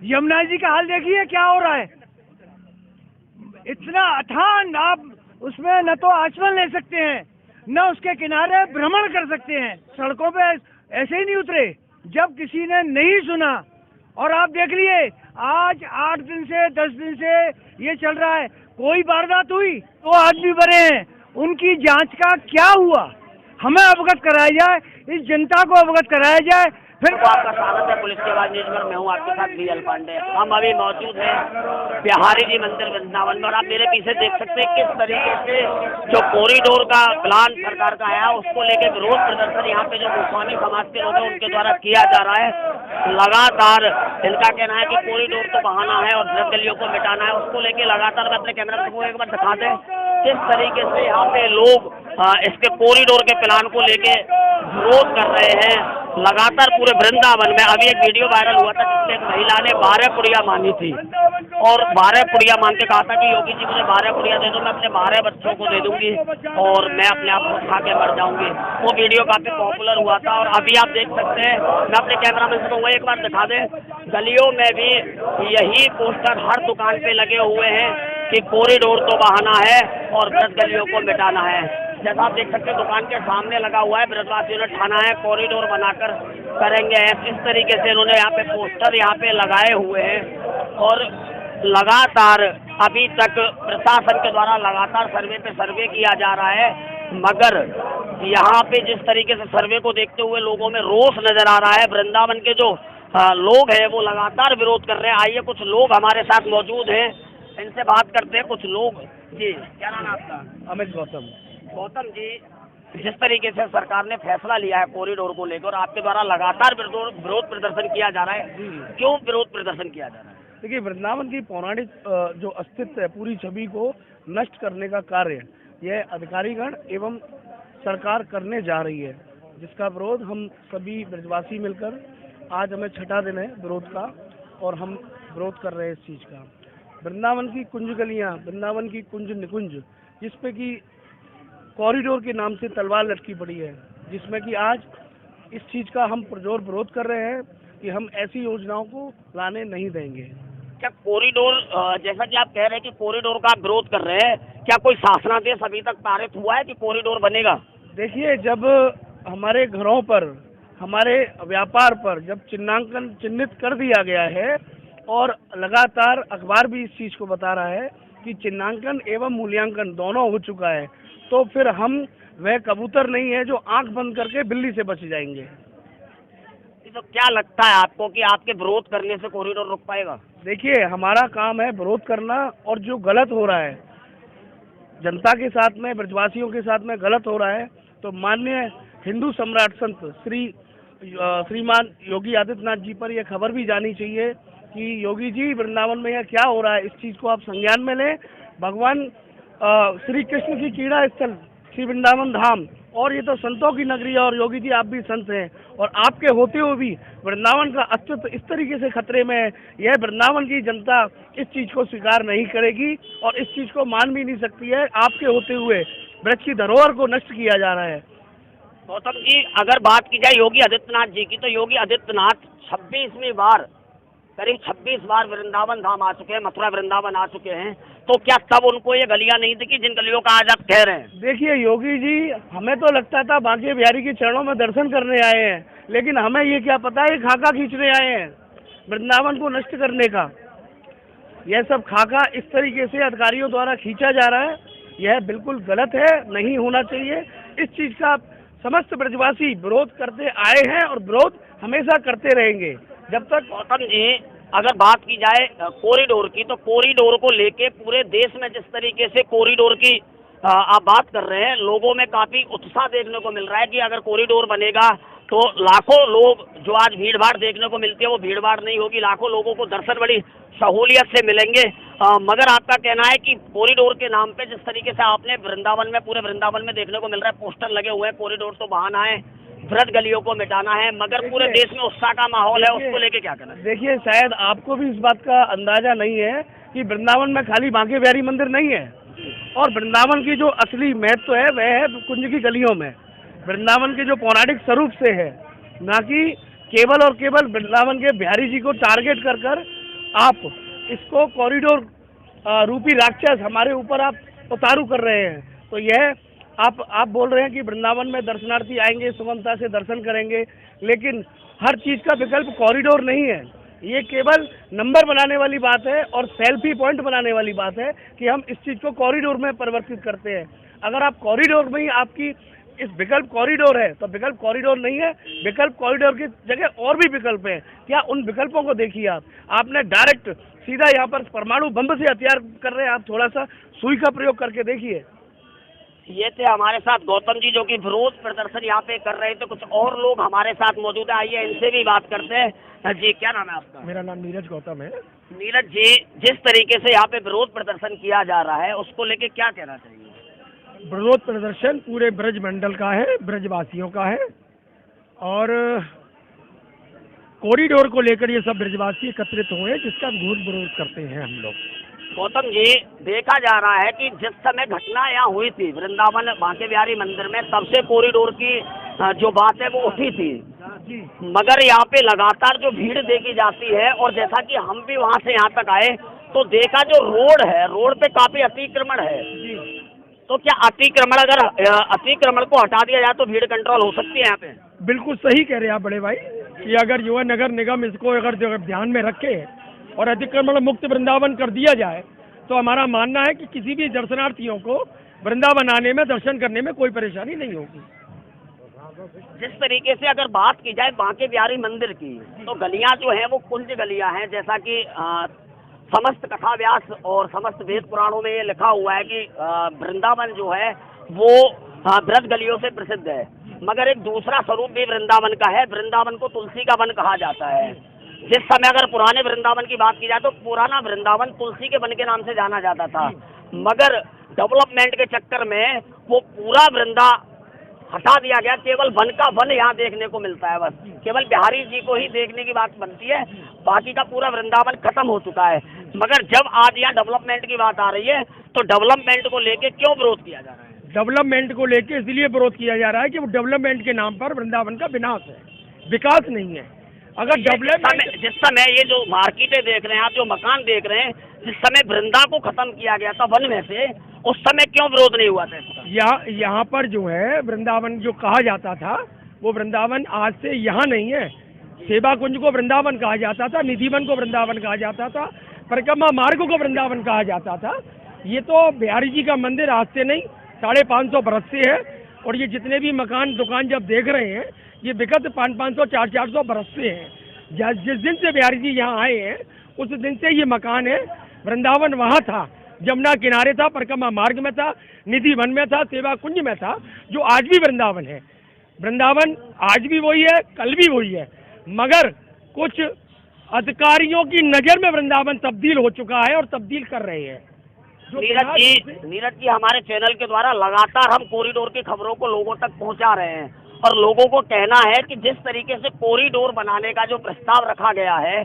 यमुना जी का हाल देखिए क्या हो रहा है। इतना अथान, आप उसमें न तो आचमन ले सकते हैं, न उसके किनारे भ्रमण कर सकते हैं। सड़कों पे ऐसे ही नहीं उतरे जब किसी ने नहीं सुना। और आप देख लिए आज 8 दिन से 10 दिन से ये चल रहा है। कोई वारदात हुई तो आदमी मरे हैं, उनकी जांच का क्या हुआ, हमें अवगत कराया जाए, इस जनता को अवगत कराया जाए। फिर आपका स्वागत है पुलिस की आवाज न्यूज पर। मैं हूँ आपके साथ बीएल पांडे। हम अभी मौजूद हैं बिहारी जी मंदिर वृंदावन में और आप मेरे पीछे देख सकते हैं किस तरीके से जो कॉरिडोर का प्लान सरकार का है उसको लेके विरोध प्रदर्शन यहाँ पे जो गोस्वामी समाज के लोग हैं उनके द्वारा किया जा रहा है। लगातार इनका कहना है कि कॉरिडोर तो बहाना है और गलियों को मिटाना है, उसको लेके लगातार मैं अपने कैमरा को एक बार दिखा दें किस तरीके से यहाँ पे लोग इसके कॉरिडोर के प्लान को लेके विरोध कर रहे हैं। लगातार पूरे वृंदावन में अभी एक वीडियो वायरल हुआ था जिसमें एक महिला ने 12 पुड़िया मांगी थी और 12 पुड़िया मांग के कहा था कि योगी जी मुझे 12 पुड़िया दे दो, मैं अपने 12 बच्चों को दे दूंगी और मैं अपने आप को खा के मर जाऊंगी। वो वीडियो काफी पॉपुलर हुआ था और अभी आप देख सकते हैं, मैं अपने कैमरामैन से कहूँगा एक बार दिखा दें, गलियों में भी यही पोस्टर हर दुकान पे लगे हुए हैं कि कॉरिडोर तो बहाना है और 10 गलियों को मिटाना है। जैसा आप देख सकते हैं दुकान के सामने लगा हुआ है, ब्रजवासियों ने ठाना है कॉरिडोर बनाकर करेंगे। इस तरीके से इन्होंने यहाँ पे पोस्टर यहाँ पे लगाए हुए हैं और लगातार अभी तक प्रशासन के द्वारा लगातार सर्वे पे सर्वे किया जा रहा है, मगर यहाँ पे जिस तरीके से सर्वे को देखते हुए लोगों में रोष नजर आ रहा है। वृंदावन के जो लोग हैं वो लगातार विरोध कर रहे हैं। आइए कुछ लोग हमारे साथ मौजूद हैं, इनसे बात करते हैं। कुछ लोग जी, क्या नाम है आपका? अमित गौतम। गौतम जी, जिस तरीके से सरकार ने फैसला लिया है कॉरिडोर को लेकर, आपके द्वारा लगातार विरोध प्रदर्शन किया जा रहा है, क्यों विरोध प्रदर्शन किया जा रहा है? देखिए, वृंदावन की पौराणिक जो अस्तित्व है, पूरी छवि को नष्ट करने का कार्य यह अधिकारीगण एवं सरकार करने जा रही है, जिसका विरोध हम सभी ब्रजवासी मिलकर, आज हमें 6ठा दिन है विरोध का और हम विरोध कर रहे हैं इस चीज़ का। वृंदावन की कुंज गलियाँ, वृंदावन की कुंज निकुंज, जिसपे कि कॉरिडोर के नाम से तलवार लटकी पड़ी है, जिसमें कि आज इस चीज़ का हम पुरजोर विरोध कर रहे हैं कि हम ऐसी योजनाओं को लाने नहीं देंगे। क्या कॉरिडोर, जैसा कि आप कह रहे हैं कि कॉरिडोर का रोध कर रहे हैं, क्या कोई शासनादेश अभी तक पारित हुआ है कि कॉरिडोर बनेगा? देखिए, जब हमारे घरों पर, हमारे व्यापार पर जब चिन्हांकन चिन्हित कर दिया गया है और लगातार अखबार भी इस चीज़ को बता रहा है कि चिन्हांकन एवं मूल्यांकन दोनों हो चुका है, तो फिर हम वह कबूतर नहीं है जो आंख बंद करके बिल्ली से बच जाएंगे। तो क्या लगता है आपको कि आपके विरोध करने से कॉरिडोर रुक पाएगा? देखिए, हमारा काम है विरोध करना और जो गलत हो रहा है जनता के साथ में, ब्रजवासियों के साथ में गलत हो रहा है, तो माननीय हिंदू सम्राट संत श्रीमान योगी आदित्यनाथ जी पर यह खबर भी जानी चाहिए कि योगी जी वृंदावन में यह क्या हो रहा है, इस चीज़ को आप संज्ञान में लें। भगवान श्री कृष्ण की क्रीड़ा स्थल श्री वृंदावन धाम, और ये तो संतों की नगरी है और योगी जी आप भी संत हैं, और आपके होते हुए भी वृंदावन का अस्तित्व इस तरीके से खतरे में है। यह वृंदावन की जनता इस चीज़ को स्वीकार नहीं करेगी और इस चीज़ को मान भी नहीं सकती है। आपके होते हुए वृक्ष की धरोहर को नष्ट किया जा रहा है। गौतम जी, अगर बात की जाए योगी आदित्यनाथ जी की, तो योगी आदित्यनाथ 26वीं बार, करीब 26 बार वृंदावन धाम आ चुके हैं, मथुरा वृंदावन आ चुके हैं, तो क्या तब उनको ये गलियां नहीं दिखी जिन गलियों का आज आप कह रहे हैं? देखिए योगी जी, हमें तो लगता था बांके बिहारी के चरणों में दर्शन करने आए हैं, लेकिन हमें ये क्या पता है खाका खींचने आए हैं वृंदावन को नष्ट करने का। यह सब खाका इस तरीके से अधिकारियों द्वारा खींचा जा रहा है, यह बिल्कुल गलत है, नहीं होना चाहिए। इस चीज़ का समस्त ब्रजवासी विरोध करते आए हैं और विरोध हमेशा करते रहेंगे जब तक। गौतम जी, अगर बात की जाए कॉरिडोर की, तो कॉरिडोर को लेके पूरे देश में जिस तरीके से कॉरिडोर की आप बात कर रहे हैं, लोगों में काफी उत्साह देखने को मिल रहा है कि अगर कॉरिडोर बनेगा तो लाखों लोग, जो आज भीड़ भाड़ देखने को मिलती है वो भीड़ भाड़ नहीं होगी, लाखों लोगों को दर्शन बड़ी सहूलियत से मिलेंगे। मगर आपका कहना है कि कॉरिडोर के नाम पे जिस तरीके से आपने वृंदावन में, पूरे वृंदावन में देखने को मिल रहा है, पोस्टर लगे हुए हैं, कॉरिडोर तो बहाना है, वृद्ध गलियों को मिटाना है, मगर पूरे देश में उत्साह का माहौल है, उसको लेके क्या कहना है? देखिए, शायद आपको भी इस बात का अंदाजा नहीं है कि वृंदावन में खाली बांके बिहारी मंदिर नहीं है, और वृंदावन की जो असली महत्व है वह है कुंज की गलियों में, वृंदावन के जो पौराणिक स्वरूप से है, ना कि केवल और केवल वृंदावन के बिहारी जी को टारगेट कर कर आप इसको कॉरिडोर रूपी राक्षस हमारे ऊपर आप उतारू कर रहे हैं। तो यह आप बोल रहे हैं कि वृंदावन में दर्शनार्थी आएंगे, सुगमता से दर्शन करेंगे, लेकिन हर चीज़ का विकल्प कॉरिडोर नहीं है। ये केवल नंबर बनाने वाली बात है और सेल्फी पॉइंट बनाने वाली बात है कि हम इस चीज़ को कॉरिडोर में परिवर्तित करते हैं। अगर आप कॉरिडोर में ही आपकी इस विकल्प कॉरिडोर है तो विकल्प कॉरिडोर नहीं है। विकल्प कॉरिडोर की जगह और भी विकल्प हैं। क्या उन विकल्पों को देखिए आपने डायरेक्ट सीधा यहाँ पर परमाणु बम से हथियार कर रहे हैं। आप थोड़ा सा सुई का प्रयोग करके देखिए। ये थे हमारे साथ गौतम जी जो कि विरोध प्रदर्शन यहाँ पे कर रहे थे। कुछ और लोग हमारे साथ मौजूद है, आइए इनसे भी बात करते हैं। जी, क्या नाम है आपका? मेरा नाम नीरज गौतम है। नीरज जी, जिस तरीके से यहाँ पे विरोध प्रदर्शन किया जा रहा है उसको लेके क्या कहना चाहिए? विरोध प्रदर्शन पूरे ब्रज मंडल का है, ब्रजवासियों का है, और कॉरिडोर को लेकर ये सब ब्रजवासी एकत्रित हुए हैं, जिसका घोर विरोध करते हैं हम लोग। गौतम जी, देखा जा रहा है कि जिस समय घटना यहाँ हुई थी वृंदावन बांके बिहारी मंदिर में, तब से कॉरिडोर की जो बात है वो उठी थी, मगर यहाँ पे लगातार जो भीड़ देखी जाती है, और जैसा कि हम भी वहाँ से यहाँ तक आए तो देखा जो रोड है, रोड पे काफी अतिक्रमण है। तो क्या अतिक्रमण को हटा दिया जाए तो भीड़ कंट्रोल हो सकती है यहाँ पे? बिल्कुल सही कह रहे हैं आप बड़े भाई कि अगर युवा नगर निगम इसको अगर ध्यान में रखे और अतिक्रमण मुक्त वृंदावन कर दिया जाए तो हमारा मानना है कि किसी भी दर्शनार्थियों को वृंदावन आने में, दर्शन करने में कोई परेशानी नहीं होगी। जिस तरीके से अगर बात की जाए बांके बिहारी मंदिर की, तो गलियां जो हैं वो कुंज गलियां हैं, जैसा कि समस्त कथा व्यास और समस्त वेद पुराणों में ये लिखा हुआ है कि वृंदावन जो है वो ब्रज गलियों से प्रसिद्ध है। मगर एक दूसरा स्वरूप भी वृंदावन का है, वृंदावन को तुलसी का वन कहा जाता है। जिस समय अगर पुराने वृंदावन की बात की जाए तो पुराना वृंदावन तुलसी के वन के नाम से जाना जाता था, मगर डेवलपमेंट के चक्कर में वो पूरा वृंदा हटा दिया गया। केवल वन का वन यहाँ देखने को मिलता है, बस केवल बिहारी जी को ही देखने की बात बनती है, बाकी का पूरा वृंदावन खत्म हो चुका है। मगर जब आज यहाँ डेवलपमेंट की बात आ रही है तो डेवलपमेंट को लेके क्यों विरोध किया जा रहा है? डेवलपमेंट को लेके इसलिए विरोध किया जा रहा है कि वो डेवलपमेंट के नाम पर वृंदावन का विनाश है, विकास नहीं है। अगर डेवलपमेंट, जिस समय ये जो मार्केटें देख रहे हैं आप, जो मकान देख रहे हैं, जिस समय वृंदा को खत्म किया गया था वन में से, उस समय क्यों विरोध नहीं हुआ था? यहाँ पर जो है वृंदावन जो कहा जाता था वो वृंदावन आज से यहाँ नहीं है। सेवा कुंज को वृंदावन कहा जाता था, निधिवन को वृंदावन कहा जाता था, परिक्रमा मार्ग को वृंदावन कहा जाता था। ये तो बिहारी जी का मंदिर आज से नहीं 550 बरस से है, और ये जितने भी मकान दुकान जब देख रहे हैं ये विगत 500 400 बरस से हैं। जिस दिन से बिहारी जी यहाँ आए हैं उस दिन से ये मकान है। वृंदावन वहाँ था, जमुना किनारे था, परिक्रमा मार्ग में था, निधि वन में था, सेवा कुंज में था, जो आज भी वृंदावन है। वृंदावन आज भी वही है, कल भी वही है, मगर कुछ अधिकारियों की नज़र में वृंदावन तब्दील हो चुका है और तब्दील कर रहे हैं। नीरज जी, हमारे चैनल के द्वारा लगातार हम कॉरिडोर की खबरों को लोगों तक पहुंचा रहे हैं, और लोगों को कहना है कि जिस तरीके से कॉरिडोर बनाने का जो प्रस्ताव रखा गया है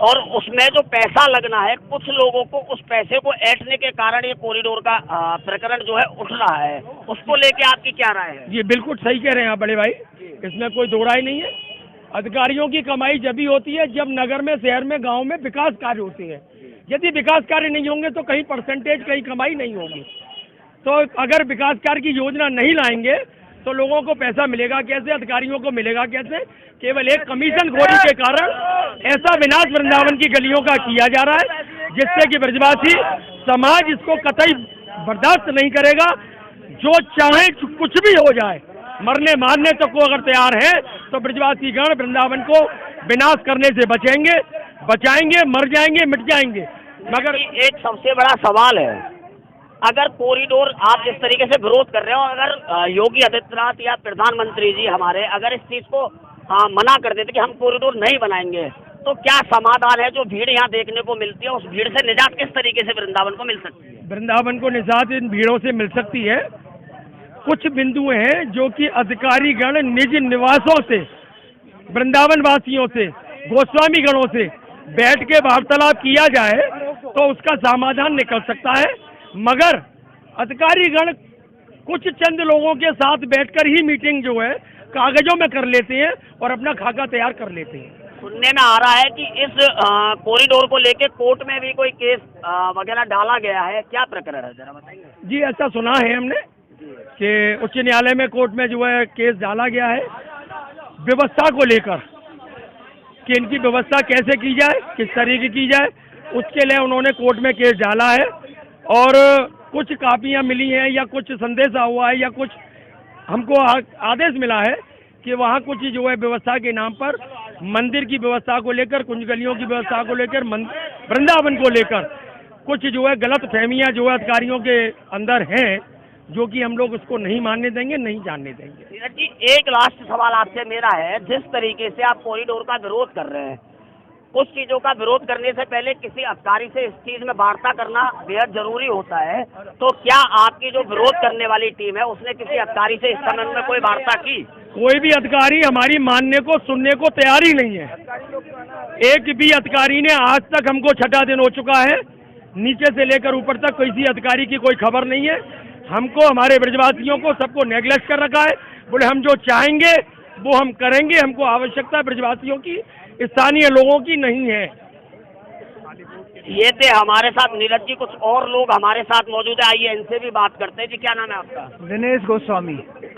और उसमें जो पैसा लगना है, कुछ लोगों को उस पैसे को ऐंठने के कारण ये कॉरिडोर का प्रकरण जो है उठ रहा है, उसको लेके आपकी क्या राय है? ये बिल्कुल सही कह रहे हैं आप बड़े भाई, इसमें कोई दो राय नहीं है। अधिकारियों की कमाई जब भी होती है जब नगर में, शहर में, गांव में विकास कार्य होते हैं। यदि विकास कार्य नहीं होंगे तो कहीं परसेंटेज, कहीं कमाई नहीं होगी। तो अगर विकास कार्य की योजना नहीं लाएंगे तो लोगों को पैसा मिलेगा कैसे, अधिकारियों को मिलेगा कैसे? केवल एक कमीशन खोरी के कारण ऐसा विनाश वृंदावन की गलियों का किया जा रहा है, जिससे कि ब्रजवासी समाज इसको कतई बर्दाश्त नहीं करेगा। जो चाहे कुछ भी हो जाए, मरने मारने तक को अगर तैयार है तो ब्रजवासी गण वृंदावन को विनाश करने से बचाएंगे, मर जाएंगे, मिट जाएंगे। मगर एक सबसे बड़ा सवाल है, अगर कॉरिडोर आप जिस तरीके से विरोध कर रहे हो, अगर योगी आदित्यनाथ या प्रधानमंत्री जी हमारे अगर इस चीज को मना कर देते कि हम कॉरिडोर नहीं बनाएंगे, तो क्या समाधान है? जो भीड़ यहाँ देखने को मिलती है उस भीड़ से निजात किस तरीके से वृंदावन को मिल सकती है? वृंदावन को निजात इन भीड़ों से मिल सकती है। कुछ बिंदु हैं जो कि अधिकारी गण निज निवासों से, वृंदावन वासियों से, गोस्वामी गणों से बैठ के वार्तालाप किया जाए तो उसका समाधान निकल सकता है। मगर अधिकारी गण कुछ चंद लोगों के साथ बैठकर ही मीटिंग जो है कागजों में कर लेते हैं और अपना खाका तैयार कर लेते हैं। सुनने में आ रहा है कि इस कॉरिडोर को लेके कोर्ट में भी कोई केस वगैरह डाला गया है, क्या प्रकरण है जरा बताइए। जी ऐसा सुना है हमने कि उच्च न्यायालय में कोर्ट में जो है केस डाला गया है व्यवस्था को लेकर कि इनकी व्यवस्था कैसे की जाए, किस तरीके की जाए, उसके लिए उन्होंने कोर्ट में केस डाला है। और कुछ कापियां मिली हैं या कुछ संदेशा हुआ है या कुछ हमको आदेश मिला है कि वहाँ कुछ जो है व्यवस्था के नाम पर मंदिर की व्यवस्था को लेकर, कुंज गलियों की व्यवस्था को लेकर, वृंदावन को लेकर कुछ जो है गलत फहमियाँ जो है अधिकारियों के अंदर हैं, जो कि हम लोग उसको नहीं मानने देंगे, नहीं जानने देंगे। नीरज जी, एक लास्ट सवाल आपसे मेरा है, जिस तरीके से आप कॉरिडोर का विरोध कर रहे हैं, कुछ चीजों का विरोध करने से पहले किसी अधिकारी से इस चीज में वार्ता करना बेहद जरूरी होता है, तो क्या आपकी जो विरोध करने वाली टीम है उसने किसी अधिकारी से इस संबंध में कोई वार्ता की? कोई भी अधिकारी हमारी मानने को, सुनने को तैयार ही नहीं है। एक भी अधिकारी ने आज तक, हमको 6ठा दिन हो चुका है, नीचे से लेकर ऊपर तक किसी अधिकारी की कोई खबर नहीं है। हमको, हमारे ब्रजवासियों को, सबको नेग्लेक्ट कर रखा है। बोले हम जो चाहेंगे वो हम करेंगे, हमको आवश्यकता ब्रजवासियों की, स्थानीय लोगों की नहीं है। ये थे हमारे साथ नीरज जी, कुछ और लोग हमारे साथ मौजूद है, आइए इनसे भी बात करते हैं। जी क्या नाम है आपका? दिनेश गोस्वामी।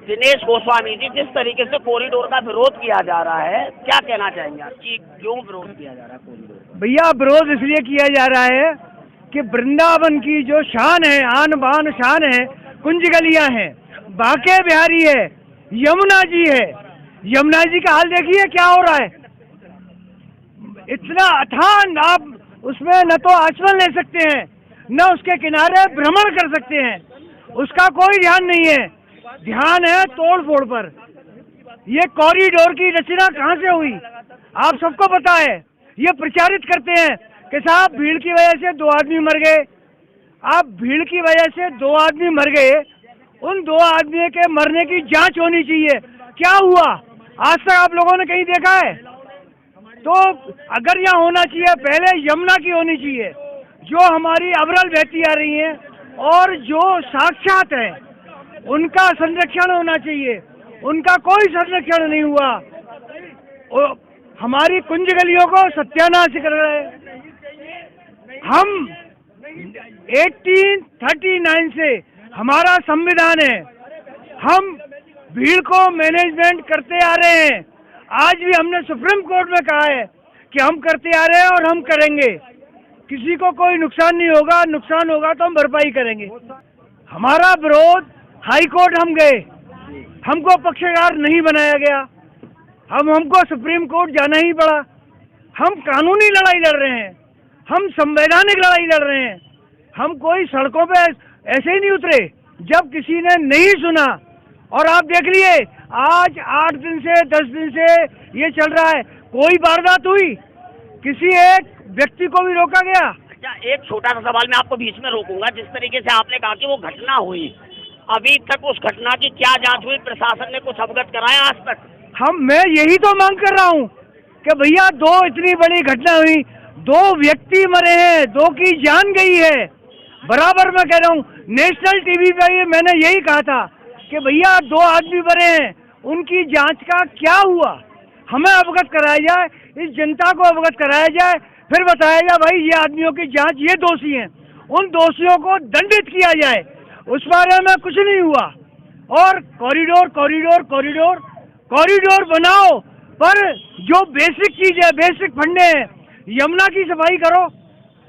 दिनेश गोस्वामी जी, जिस तरीके से कॉरिडोर का विरोध किया जा रहा है, क्या कहना चाहेंगे आप कि क्यों विरोध किया जा रहा है कॉरिडोर? भैया विरोध इसलिए किया जा रहा है कि वृंदावन की जो शान है, आन बान शान है, कुंज गलियां हैं, बांके बिहारी है, यमुना जी है। यमुना जी का हाल देखिए क्या हो रहा है। इतना अथान, आप उसमें न तो आचमन ले सकते हैं, न उसके किनारे भ्रमण कर सकते हैं, उसका कोई ध्यान नहीं है। ध्यान है तोड़ फोड़ पर। ये कॉरिडोर की रचना कहाँ से हुई आप सबको पता है। ये प्रचारित करते हैं कि साहब भीड़ की वजह से 2 आदमी मर गए। आप भीड़ की वजह से 2 आदमी मर गए, उन 2 आदमी के मरने की जांच होनी चाहिए। क्या हुआ आज तक आप लोगों ने कहीं देखा है? तो अगर यहाँ होना चाहिए, पहले यमुना की होनी चाहिए, जो हमारी अविरल बहती आ रही है और जो साक्षात है, उनका संरक्षण होना चाहिए। उनका कोई संरक्षण नहीं हुआ। हमारी कुंज गलियों को सत्यानाश कर रहे हैं। हम 1839 से हमारा संविधान है, हम भीड़ को मैनेजमेंट करते आ रहे हैं। आज भी हमने सुप्रीम कोर्ट में कहा है कि हम करते आ रहे हैं और हम करेंगे। किसी को कोई नुकसान नहीं होगा, नुकसान होगा तो हम भरपाई करेंगे। हमारा विरोध हाई कोर्ट हम गए, हमको पक्षकार नहीं बनाया गया, हमको सुप्रीम कोर्ट जाना ही पड़ा। हम कानूनी लड़ाई लड़ रहे हैं, हम संवैधानिक लड़ाई लड़ रहे हैं। हम कोई सड़कों पे ऐसे ही नहीं उतरे जब किसी ने नहीं सुना। और आप देख लिए आज 8 दिन से 10 दिन से ये चल रहा है, कोई वारदात हुई? किसी एक व्यक्ति को भी रोका गया? अच्छा, एक छोटा सा सवाल मैं आपको बीच में रोकूंगा। जिस तरीके से आपने कहा कि वो घटना हुई, अभी तक उस घटना की क्या जांच हुई? प्रशासन ने कुछ अवगत कराया आज तक? मैं यही तो मांग कर रहा हूँ कि भैया 2 इतनी बड़ी घटना हुई, 2 व्यक्ति मरे हैं, 2 की जान गई है। बराबर मैं कह रहा हूँ, नेशनल टीवी पे मैंने यही कहा था कि भैया 2 आदमी मरे हैं, उनकी जांच का क्या हुआ, हमें अवगत कराया जाए, इस जनता को अवगत कराया जाए, फिर बताया जाए भाई ये आदमियों की जांच, ये दोषी हैं, उन दोषियों को दंडित किया जाए। उस बारे में कुछ नहीं हुआ। और कॉरिडोर कॉरिडोर कॉरिडोर कॉरिडोर बनाओ, पर जो बेसिक चीज है, बेसिक फंडे हैं, यमुना की सफाई करो।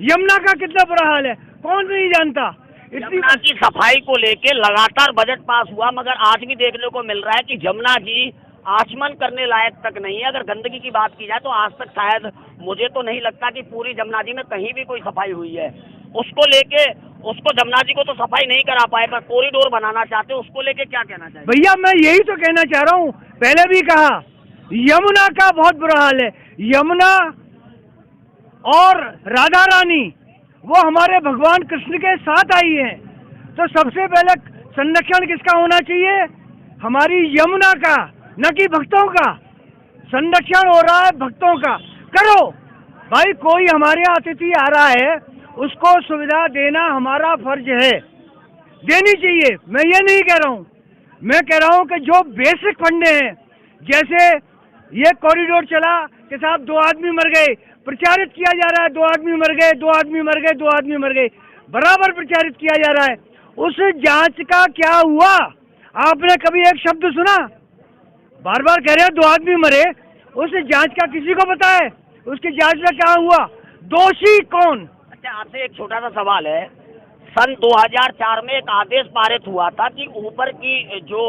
यमुना का कितना बुरा हाल है, कौन नहीं जानता। यमुना की सफाई को लेके लगातार बजट पास हुआ, मगर आज भी देखने को मिल रहा है कि यमुना जी आचमन करने लायक तक नहीं है। अगर गंदगी की बात की जाए तो आज तक शायद मुझे तो नहीं लगता कि पूरी यमुना जी में कहीं भी कोई सफाई हुई है। उसको लेके, उसको यमुना जी को तो सफाई नहीं करा पाए, पर कॉरिडोर बनाना चाहते, उसको लेके क्या कहना चाहिए? भैया मैं यही तो कहना चाह रहा हूँ, पहले भी कहा यमुना का बहुत बुरा हाल है। यमुना और राधा रानी वो हमारे भगवान कृष्ण के साथ आई हैं, तो सबसे पहले संरक्षण किसका होना चाहिए? हमारी यमुना का, न कि भक्तों का। संरक्षण हो रहा है भक्तों का, करो भाई। कोई हमारे यहाँ अतिथि आ रहा है, उसको सुविधा देना हमारा फर्ज है, देनी चाहिए। मैं ये नहीं कह रहा हूँ, मैं कह रहा हूँ कि जो बेसिक फंडे हैं, जैसे ये कॉरिडोर चला, कि साहब 2 आदमी मर गए, प्रचारित किया जा रहा है 2 आदमी मर गए, 2 आदमी मर गए, 2 आदमी मर गए, बराबर प्रचारित किया जा रहा है। उस जांच का क्या हुआ? आपने कभी एक शब्द सुना? बार बार कह रहे हैं 2 आदमी मरे, उस जांच का किसी को पता है? उसकी जांच में क्या हुआ? दोषी कौन? अच्छा, आपसे एक छोटा सा सवाल है। सन 2004 में एक आदेश पारित हुआ था कि ऊपर की जो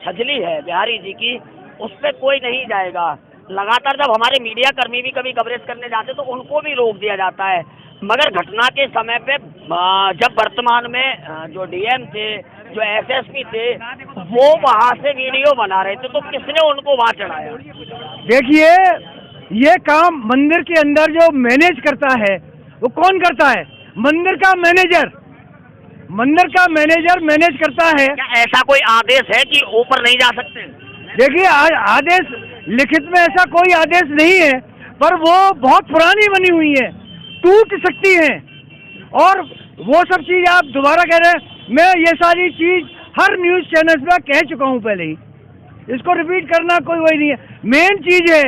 छजली है बिहारी जी की, उस पर कोई नहीं जाएगा। लगातार जब हमारे मीडिया कर्मी भी कभी कवरेज करने जाते तो उनको भी रोक दिया जाता है, मगर घटना के समय पे जब वर्तमान में जो डीएम थे, जो एसएसपी थे, वो वहाँ से वीडियो बना रहे थे, तो किसने उनको वहाँ चढ़ाया? देखिए, ये काम मंदिर के अंदर जो मैनेज करता है वो कौन करता है? मंदिर का मैनेजर। मंदिर का मैनेजर मैनेज करता है। क्या ऐसा कोई आदेश है कि ऊपर नहीं जा सकते? देखिए, आदेश लिखित में ऐसा कोई आदेश नहीं है, पर वो बहुत पुरानी बनी हुई है, टूट सकती है। और वो सब चीज आप दोबारा कह रहे हैं। मैं ये सारी चीज हर न्यूज चैनल पे कह चुका हूँ पहले ही, इसको रिपीट करना कोई वही नहीं है। मेन चीज है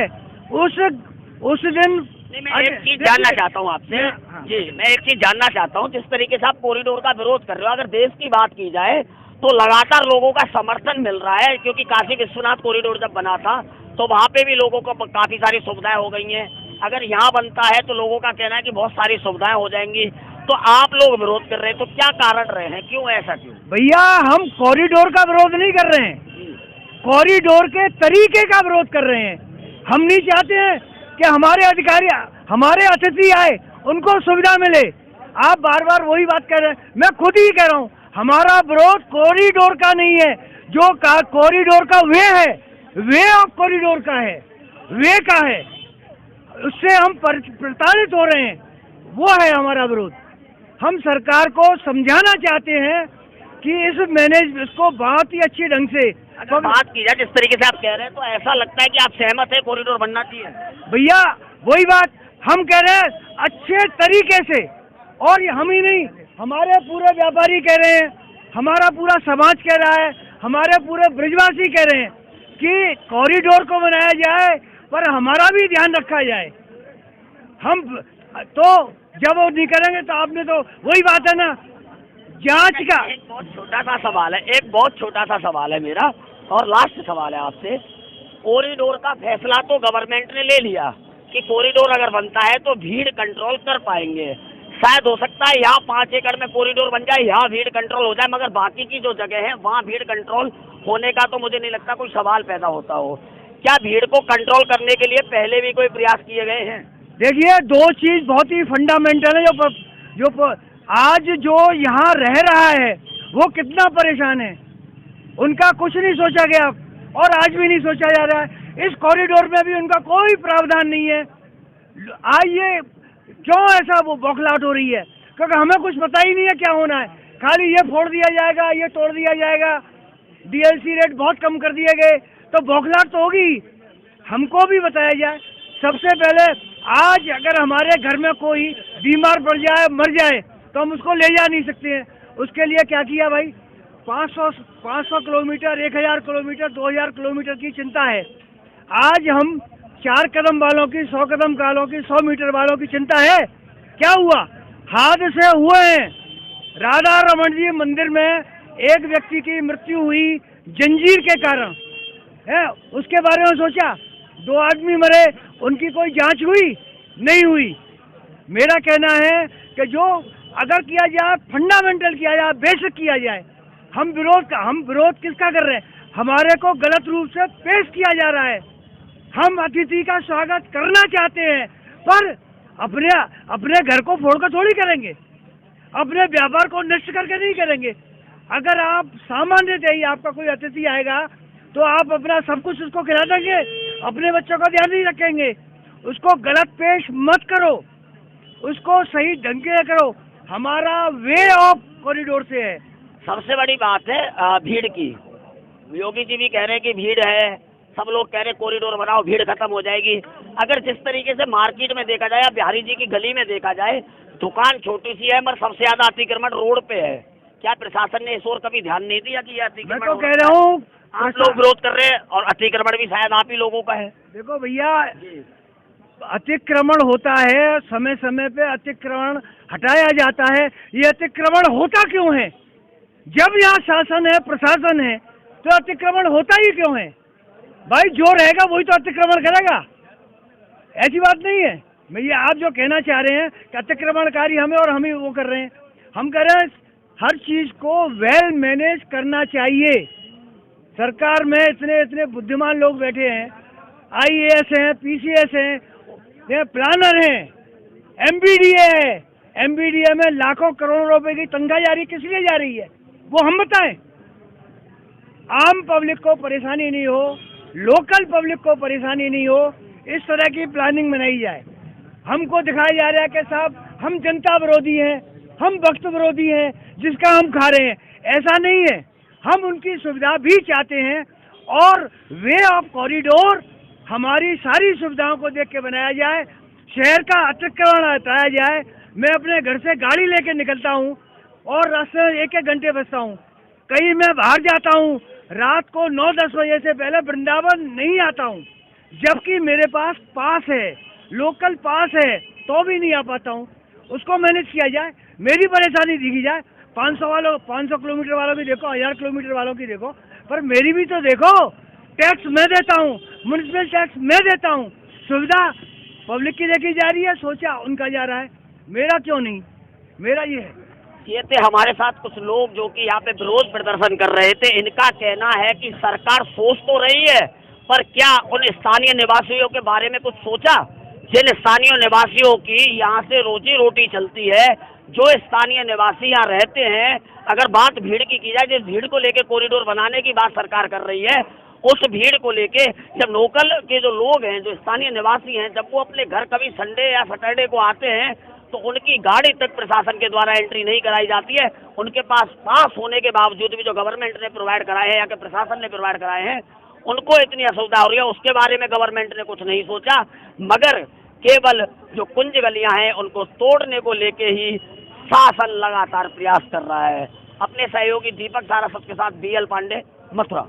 उस दिन मैं एक चीज जानना चाहता हूँ आपसे जी, मैं एक चीज जानना चाहता हूँ, जिस तरीके से आप कॉरिडोर का विरोध कर रहे हो, अगर देश की बात की जाए तो लगातार लोगों का समर्थन मिल रहा है, क्योंकि काशी विश्वनाथ कॉरिडोर जब बना था तो वहाँ पे भी लोगों को काफी सारी सुविधाएं हो गई हैं। अगर यहाँ बनता है तो लोगों का कहना है कि बहुत सारी सुविधाएं हो जाएंगी, तो आप लोग विरोध कर रहे हैं, तो क्या कारण रहे हैं? क्यों ऐसा? क्यों भैया? हम कॉरिडोर का विरोध नहीं कर रहे हैं, कॉरिडोर के तरीके का विरोध कर रहे हैं। हम नहीं चाहते हैं कि हमारे अधिकारी, हमारे अतिथि आए, उनको सुविधा मिले। आप बार बार वही बात कह रहे हैं। मैं खुद ही कह रहा हूँ, हमारा विरोध कॉरिडोर का नहीं है, जो कॉरिडोर का वे है, वे ऑफ कॉरिडोर का है, वे का है, उससे हम प्रताड़ित हो रहे हैं, वो है हमारा विरोध। हम सरकार को समझाना चाहते हैं कि इसको बहुत ही अच्छे ढंग से अगर बात की जाए, जिस तरीके से आप कह रहे हैं, तो ऐसा लगता है कि आप सहमत है कॉरिडोर बनना चाहिए। भैया वही बात हम कह रहे हैं, अच्छे तरीके से। और हम ही नहीं, हमारे पूरे व्यापारी कह रहे हैं, हमारा पूरा समाज कह रहा है, हमारे पूरे ब्रजवासी कह रहे हैं कि कॉरिडोर को बनाया जाए, पर हमारा भी ध्यान रखा जाए। हम तो जब वो नहीं करेंगे तो आपने तो वही बात है ना, जांच का। एक बहुत छोटा सा सवाल है, एक बहुत छोटा सा सवाल है मेरा, और लास्ट सवाल है आपसे। कॉरिडोर का फैसला तो गवर्नमेंट ने ले लिया कि कॉरिडोर अगर बनता है तो भीड़ कंट्रोल कर पाएंगे। शायद हो सकता है यहाँ 5 एकड़ में कॉरिडोर बन जाए, यहाँ भीड़ कंट्रोल हो जाए, मगर बाकी की जो जगह है वहाँ भीड़ कंट्रोल होने का तो मुझे नहीं लगता कोई सवाल पैदा होता हो। क्या भीड़ को कंट्रोल करने के लिए पहले भी कोई प्रयास किए गए हैं? देखिए, 2 चीज बहुत ही फंडामेंटल है। जो आज जो यहाँ रह रहा है वो कितना परेशान है, उनका कुछ नहीं सोचा गया और आज भी नहीं सोचा जा रहा है। इस कॉरिडोर में भी उनका कोई प्रावधान नहीं है। आइए, क्यों ऐसा वो बौखलाहट हो रही है? क्योंकि हमें कुछ पता ही नहीं है क्या होना है। खाली ये फोड़ दिया जाएगा, ये तोड़ दिया जाएगा, डीएलसी रेट बहुत कम कर दिए गए, तो बौखलाहट तो होगी। हमको भी बताया जाए। सबसे पहले, आज अगर हमारे घर में कोई बीमार पड़ जाए, मर जाए, तो हम उसको ले जा नहीं सकते हैं। उसके लिए क्या किया भाई? 500 किलोमीटर, 1000 किलोमीटर, 2000 किलोमीटर की चिंता है। आज हम 4 कदम वालों की, 100 कदम वालों की, 100 मीटर वालों की चिंता है। क्या हुआ? हादसे हुए हैं। राधा रमन जी मंदिर में एक व्यक्ति की मृत्यु हुई जंजीर के कारण, है, उसके बारे में सोचा? 2 आदमी मरे, उनकी कोई जांच हुई? नहीं हुई। मेरा कहना है कि जो अगर किया जाए, फंडामेंटल किया जाए, बेसिक किया जाए। हम विरोध किसका कर रहे हैं? हमारे को गलत रूप से पेश किया जा रहा है। हम अतिथि का स्वागत करना चाहते हैं, पर अपने घर को फोड़कर थोड़ी करेंगे, अपने व्यापार को नष्ट करके नहीं करेंगे। अगर आप सामान्यतः ही आपका कोई अतिथि आएगा तो आप अपना सब कुछ उसको खिला देंगे, अपने बच्चों का ध्यान नहीं रखेंगे। उसको गलत पेश मत करो, उसको सही ढंग से करो। हमारा वे ऑफ कॉरिडोर से है। सबसे बड़ी बात है भीड़ की। योगी जी भी कह रहे हैं कि भीड़ है, सब लोग कह रहे हैं कॉरिडोर बनाओ, भीड़ खत्म हो जाएगी। अगर जिस तरीके से मार्केट में देखा जाए या बिहारी जी की गली में देखा जाए, दुकान छोटी सी है, मगर सबसे ज्यादा अतिक्रमण रोड पे है। क्या प्रशासन ने इस ओर कभी ध्यान नहीं दिया कि अतिक्रमण? मैं तो कह रहा हूँ, आप लोग विरोध कर रहे हैं और अतिक्रमण भी शायद आप ही लोगों का है। देखो भैया, अतिक्रमण होता है, समय समय पे अतिक्रमण हटाया जाता है। ये अतिक्रमण होता क्यों है? जब यहाँ शासन है, प्रशासन है, तो अतिक्रमण होता ही क्यों है? भाई जो रहेगा वही तो अतिक्रमण करेगा, ऐसी बात नहीं है। मैं ये आप जो कहना चाह रहे हैं कि अतिक्रमणकारी हमें और हम ही वो कर रहे हैं, हम कह रहे हैं हर चीज को वेल मैनेज करना चाहिए। सरकार में इतने इतने बुद्धिमान लोग बैठे हैं, IAS हैं, PCS हैं, प्लानर हैं, MBDA है। MBDA में लाखों करोड़ों रुपए की तनख्वाह जा रही है, किस लिए जा रही है वो हम बताएं। आम पब्लिक को परेशानी नहीं हो, लोकल पब्लिक को परेशानी नहीं हो, इस तरह की प्लानिंग बनाई जाए। हमको दिखाया जा रहा है कि साहब हम जनता विरोधी हैं, हम वक्त विरोधी हैं, जिसका हम खा रहे हैं। ऐसा नहीं है, हम उनकी सुविधा भी चाहते हैं और वे ऑफ कॉरिडोर हमारी सारी सुविधाओं को देख के बनाया जाए, शहर का अतिक्रमण हटाया जाए। मैं अपने घर से गाड़ी लेके निकलता हूँ और रास्ते में 1-1 घंटे बसता हूँ। कहीं मैं बाहर जाता हूँ रात को 9-10 बजे से पहले वृंदावन नहीं आता हूँ, जबकि मेरे पास पास है, लोकल पास है, तो भी नहीं आ पाता हूँ। उसको मैनेज किया जाए, मेरी परेशानी देखी जाए। 500 किलोमीटर वालों की देखो, 1000 किलोमीटर वालों की देखो, पर मेरी भी तो देखो। टैक्स मैं देता हूँ, म्युनिसिपल टैक्स मैं देता हूँ, सुविधा पब्लिक की देखी जा रही है, सोचा उनका जा रहा है, मेरा क्यों नहीं? मेरा ये है। ये थे हमारे साथ कुछ लोग जो कि यहाँ पे विरोध प्रदर्शन कर रहे थे। इनका कहना है कि सरकार सोच तो रही है, पर क्या उन स्थानीय निवासियों के बारे में कुछ सोचा? जिन स्थानीय निवासियों की यहाँ से रोजी रोटी चलती है, जो स्थानीय निवासी यहाँ रहते हैं, अगर बात भीड़ की जाए, जिस भीड़ को लेके कॉरिडोर बनाने की बात सरकार कर रही है, उस भीड़ को लेके जब लोकल के जो लोग हैं, जो स्थानीय निवासी हैं, जब वो अपने घर कभी संडे या सैटरडे को आते हैं, तो उनकी गाड़ी तक प्रशासन के द्वारा एंट्री नहीं कराई जाती है। उनके पास होने के बावजूद भी जो गवर्नमेंट ने प्रोवाइड कराए हैं या कि प्रशासन ने प्रोवाइड कराए हैं, उनको इतनी असुविधा हो रही है। उसके बारे में गवर्नमेंट ने कुछ नहीं सोचा, मगर केवल जो कुंज गलियां हैं उनको तोड़ने को लेके ही शासन लगातार प्रयास कर रहा है। अपने सहयोगी दीपक सारस्वत के साथ BL पांडे, मथुरा।